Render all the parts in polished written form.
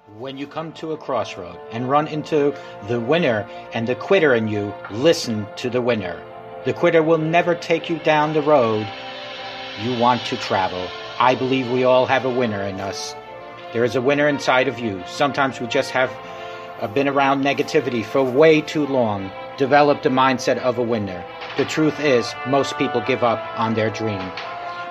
When you come to a crossroad and run into the winner and the quitter in you, listen to the winner. The quitter will never take you down the road you want to travel. I believe we all have a winner in us. There is a winner inside of you. Sometimes we just have been around negativity for way too long, developed the mindset of a winner. The truth is, most people give up on their dream.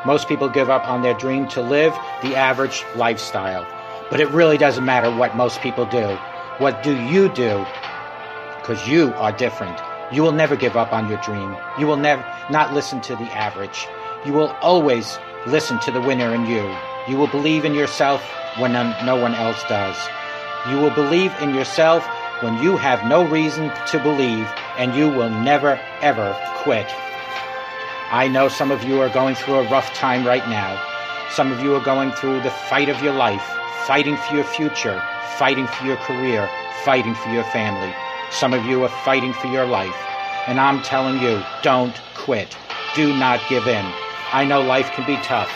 Most people give up on their dream to live the average lifestyle. But it really doesn't matter what most people do. What do you do? Because you are different. You will never give up on your dream. You will never not listen to the average. You will always listen to the winner in you. You will believe in yourself when no one else does. You will believe in yourself when you have no reason to believe, and you will never, ever quit. I know some of you are going through a rough time right now. Some of you are going through the fight of your life, fighting for your future, fighting for your career, fighting for your family. Some of you are fighting for your life. And I'm telling you, don't quit. Do not give in. I know life can be tough.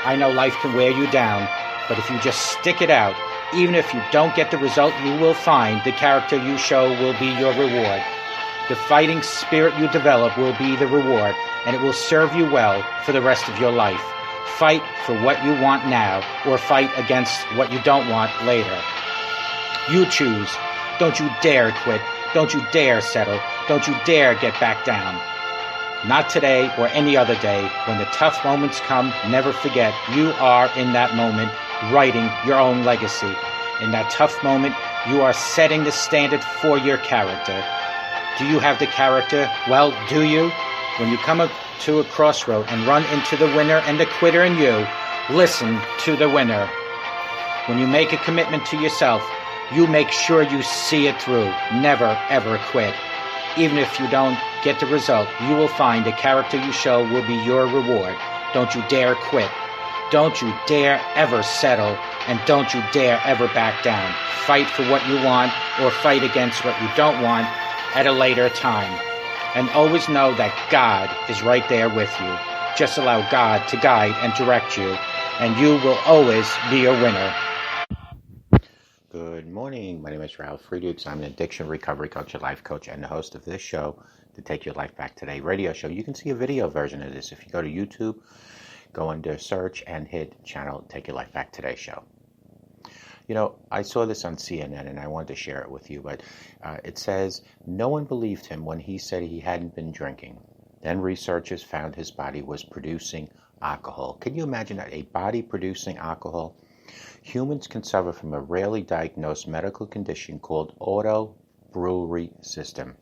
I know life can wear you down. But if you just stick it out, even if you don't get the result you will find, the character you show will be your reward. The fighting spirit you develop will be the reward, and it will serve you well for the rest of your life. Fight for what you want now, or fight against what you don't want later. You choose. Don't you dare quit. Don't you dare settle. Don't you dare get back down. Not today or any other day. When the tough moments come, never forget you are in that moment writing your own legacy. In that tough moment, you are setting the standard for your character. Do you have the character? Well, do you? When you come to a crossroad and run into the winner and the quitter in you, listen to the winner. When you make a commitment to yourself, you make sure you see it through. Never, ever quit. Even if you don't get the result, you will find the character you show will be your reward. Don't you dare quit. Don't you dare ever settle, and don't you dare ever back down. Fight for what you want or fight against what you don't want at a later time. And always know that God is right there with you. Just allow God to guide and direct you, and you will always be a winner. Good morning. My name is Ralf Friedrichs. I'm an addiction recovery coach, a life coach, and the host of this show, the Take Your Life Back Today radio show. You can see a video version of this if you go to YouTube, go under search and hit channel Take Your Life Back Today show. You know, I saw this on CNN and I wanted to share it with you, but it says no one believed him when he said he hadn't been drinking. Then researchers found his body was producing alcohol. Can you imagine that? A body producing alcohol? Humans can suffer from a rarely diagnosed medical condition called auto-brewery system.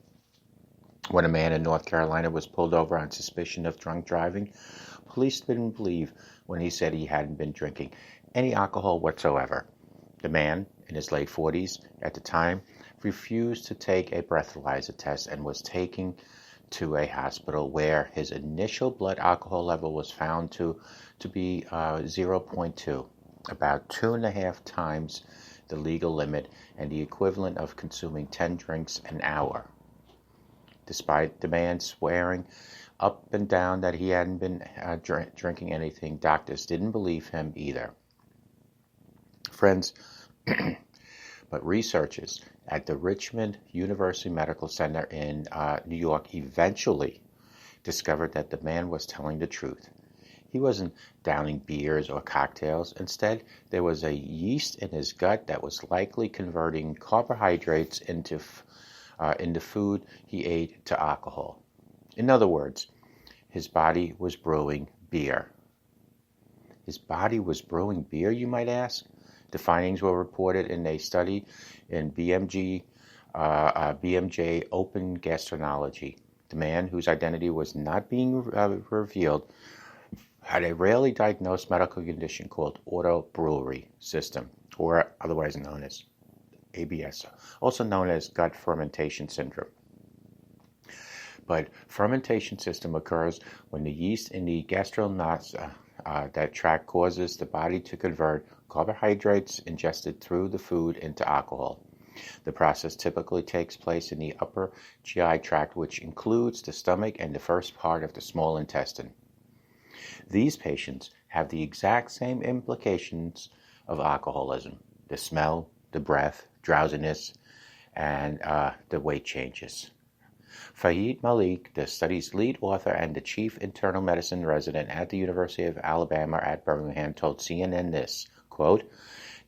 When a man in North Carolina was pulled over on suspicion of drunk driving, police didn't believe when he said he hadn't been drinking any alcohol whatsoever. The man, in his late 40s at the time, refused to take a breathalyzer test and was taken to a hospital where his initial blood alcohol level was found to be 0.2. About 2.5 times the legal limit and the equivalent of consuming 10 drinks an hour. Despite the man swearing up and down that he hadn't been drinking anything, doctors didn't believe him either. Friends, but researchers at the Richmond University Medical Center in New York eventually discovered that the man was telling the truth. He wasn't downing beers or cocktails. Instead, there was a yeast in his gut that was likely converting carbohydrates into food he ate to alcohol. In other words, his body was brewing beer. His body was brewing beer, you might ask? The findings were reported in a study in BMJ Open Gastroenterology. The man, whose identity was not being revealed, had a rarely diagnosed medical condition called auto-brewery system, or otherwise known as ABS, also known as gut fermentation syndrome. But fermentation system occurs when the yeast in the gastrointestinal that tract causes the body to convert carbohydrates ingested through the food into alcohol. The process typically takes place in the upper GI tract, which includes the stomach and the first part of the small intestine. These patients have the exact same implications of alcoholism: the smell, the breath, drowsiness, and the weight changes. Fahid Malik, the study's lead author and the chief internal medicine resident at the University of Alabama at Birmingham, told CNN this, quote,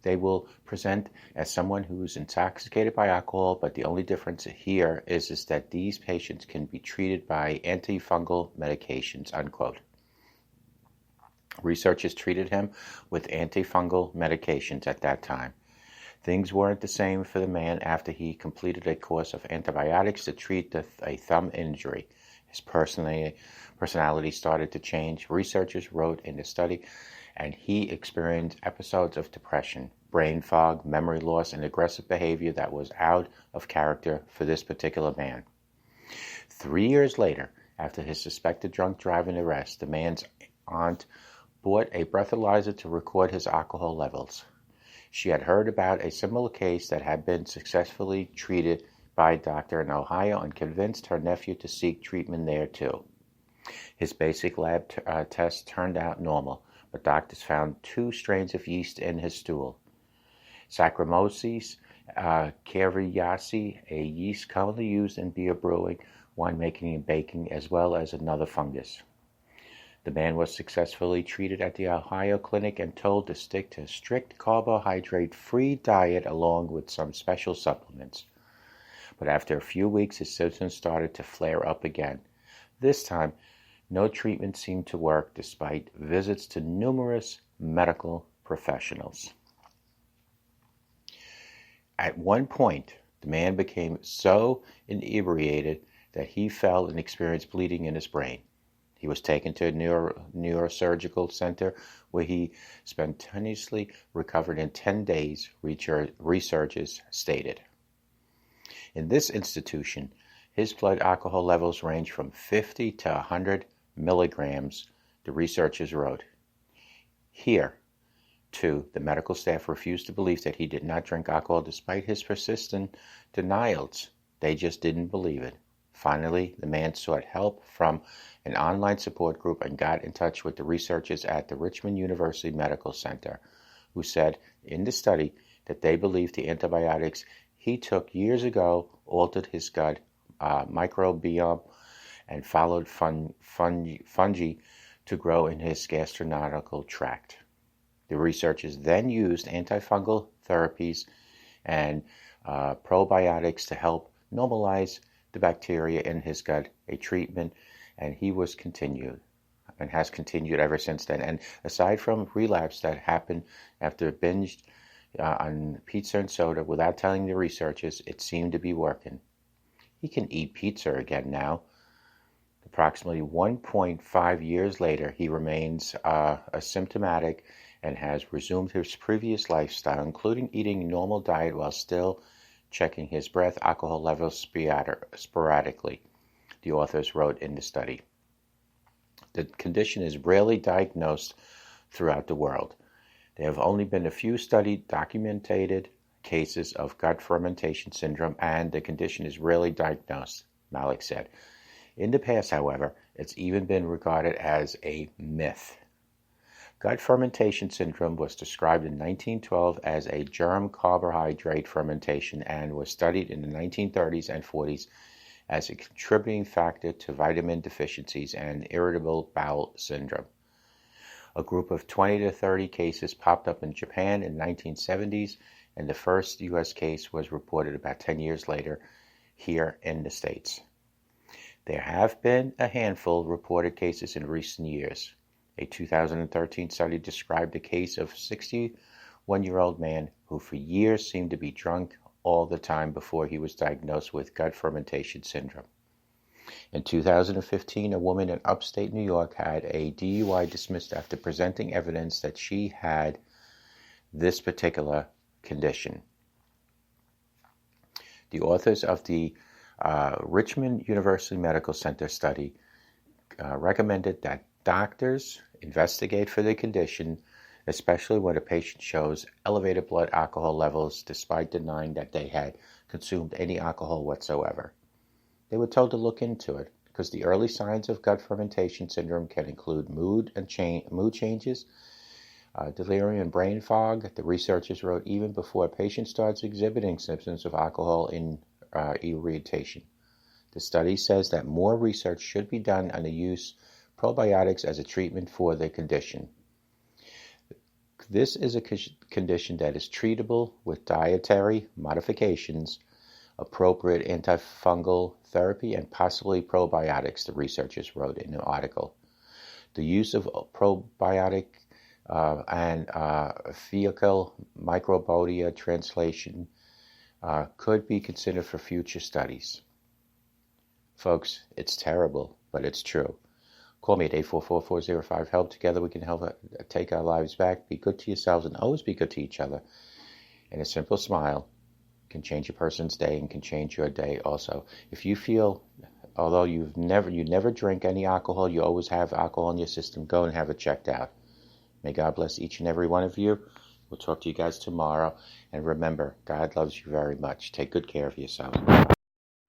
"They will present as someone who is intoxicated by alcohol, but the only difference here is that these patients can be treated by antifungal medications," unquote. Researchers treated him with antifungal medications at that time. Things weren't the same for the man after he completed a course of antibiotics to treat a thumb injury. His personality started to change, researchers wrote in the study, and he experienced episodes of depression, brain fog, memory loss, and aggressive behavior that was out of character for this particular man. 3 years later, after his suspected drunk driving arrest, the man's aunt bought a breathalyzer to record his alcohol levels. She had heard about a similar case that had been successfully treated by a doctor in Ohio and convinced her nephew to seek treatment there too. His basic lab test turned out normal, but doctors found 2 strains of yeast in his stool. Saccharomyces cerevisiae, a yeast commonly used in beer brewing, winemaking, and baking, as well as another fungus. The man was successfully treated at the Ohio clinic and told to stick to a strict carbohydrate-free diet along with some special supplements. But after a few weeks, his symptoms started to flare up again. This time, no treatment seemed to work despite visits to numerous medical professionals. At one point, the man became so inebriated that he fell and experienced bleeding in his brain. He was taken to a neurosurgical center where he spontaneously recovered in 10 days, researchers stated. In this institution, his blood alcohol levels range from 50 to 100 milligrams, the researchers wrote. Here, too, the medical staff refused to believe that he did not drink alcohol despite his persistent denials. They just didn't believe it. Finally, the man sought help from an online support group and got in touch with the researchers at the Richmond University Medical Center, who said in the study that they believed the antibiotics he took years ago altered his gut microbiome and followed fungi to grow in his gastrointestinal tract. The researchers then used antifungal therapies and probiotics to help normalize the bacteria in his gut, a treatment, and he was continued and has continued ever since then. And aside from relapse that happened after binged on pizza and soda without telling the researchers, it seemed to be working. He can eat pizza again now. Approximately 1.5 years later, he remains asymptomatic and has resumed his previous lifestyle, including eating a normal diet while still checking his breath alcohol levels sporadically, the authors wrote in the study. The condition is rarely diagnosed throughout the world. There have only been a few documented cases of gut fermentation syndrome, and the condition is rarely diagnosed, Malik said. In the past, however, it's even been regarded as a myth. Gut fermentation syndrome was described in 1912 as a germ carbohydrate fermentation and was studied in the 1930s and 40s as a contributing factor to vitamin deficiencies and irritable bowel syndrome. A group of 20 to 30 cases popped up in Japan in the 1970s, and the first U.S. case was reported about 10 years later here in the States. There have been a handful of reported cases in recent years. A 2013 study described a case of a 61-year-old man who for years seemed to be drunk all the time before he was diagnosed with gut fermentation syndrome. In 2015, a woman in upstate New York had a DUI dismissed after presenting evidence that she had this particular condition. The authors of the Richmond University Medical Center study recommended that doctors investigate for the condition, especially when a patient shows elevated blood alcohol levels despite denying that they had consumed any alcohol whatsoever. They were told to look into it because the early signs of gut fermentation syndrome can include mood changes, Delirium and brain fog, the researchers wrote, even before a patient starts exhibiting symptoms of alcohol irritation. The study says that more research should be done on the use of probiotics as a treatment for the condition. This is a condition that is treatable with dietary modifications, appropriate antifungal therapy, and possibly probiotics, the researchers wrote in an article. The use of probiotic and fecal microbiota translation could be considered for future studies. Folks, it's terrible, but it's true. Call me at 844-405-HELP. Together we can help take our lives back. Be good to yourselves and always be good to each other. And a simple smile can change a person's day and can change your day also. If you feel, although you never drink any alcohol, you always have alcohol in your system, go and have it checked out. May God bless each and every one of you. We'll talk to you guys tomorrow. And remember, God loves you very much. Take good care of yourself.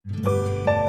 Bye-bye.